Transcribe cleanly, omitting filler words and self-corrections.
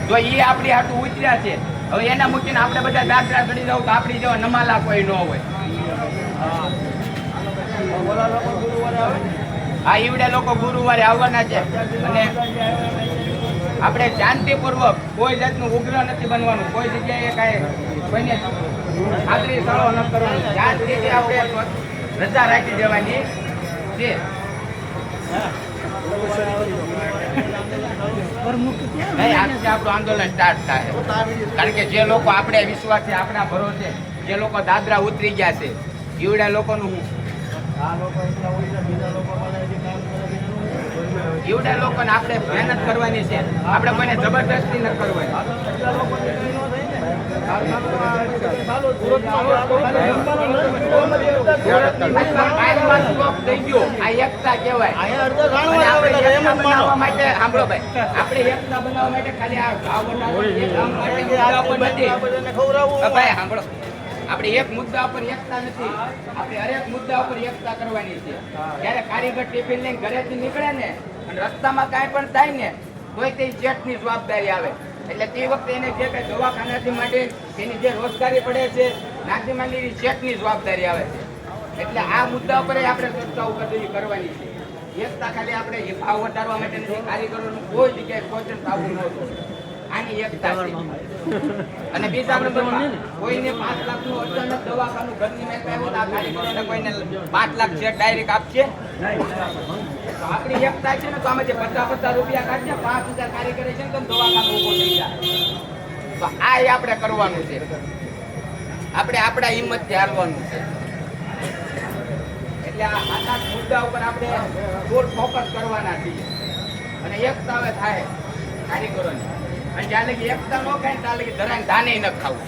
જો એ આપણી હાટું ઉતર્યા છે, હવે એના મૂકીને આપણે બધા દાદરા ચડી જાવ તો આપણી જેવા નમાલા કોઈ ન હોય. હા, ઈવડે લોકો ગુરુવારે આવવાના છે અને આપણે શાંતિપૂર્વક કોઈ જાતનું ઉગ્ર નથી બનવાનું, કોઈ જગ્યાએ કાંઈ કોઈને ખાતરી સળો ન કરવાનું, શાંતિથી આપણે રજા રાખી દેવાની છે. આપણું આંદોલન સ્ટાર્ટ થાય, કારણ કે જે લોકો આપણે વિશ્વાસ છે, આપણા ભરોસે જે લોકો દાદરા ઉતરી ગયા છે, ઈવડા લોકોનું ઈવડા લોકોને આપણે મહેનત કરવાની છે, આપણે કોઈને જબરદસ્તી ન કરવાની. આ એકતા કહેવાય. સાંભળો ભાઈ, આપણે એકતા બનાવવા માટે ખાલી આ ભાઈ સાંભળો, આપણે એક મુદ્દા ઉપર એકતા નથી, આપણે હરેક મુદ્દા ઉપર એકતા કરવાની છે. જયારે કારીગર ટિફિન લઈને ઘરેથી નીકળે ને અને રસ્તામાં કાંઈ પણ થાય ને તોય તે શેઠની જવાબદારી આવે. એટલે તે વખતે એને જે કઈ દવાખાનાથી માટે એની જે રોજગારી પડે છે નાથી માંડી શેઠની જવાબદારી આવે છે. એટલે આ મુદ્દા ઉપર આપણે ચર્ચાઓ કરવાની છે. એકતા ખાલી આપણે ભાવ વધારવા માટે નથી, કારીગરોનું કોઈ જગ્યાએ શોષણ થવું નહોતું, આની એકતા છે. અને બીજા નંબરમાં કોઈને 5 લાખનું અચાનક દવાખાનું ઘરની મેં કહ્યું આ કારીગરોને કોઈને 5 લાખ છે ડાયરેક્ટ આપશે. તો આપણી એકતા છે ને, તો આમાં જે 50 રૂપિયા કાઢશે, 5000 કારીગર છે ને તો દવાખાનું ઉભો થઈ જાય. તો આ આપણે કરવાનું છે, આપણે આપણા હિંમતથી હાલવાનું છે. એટલે આ 7-8 મુદ્દા ઉપર આપણે ફૂલ ફોકસ કરવાના છીએ અને એકતા હવે થાય કારીગરોની. અને જ્યાં લગી એકતા ન ખાય ત્યાં લગી ધરાને ધાને ન ખાવું.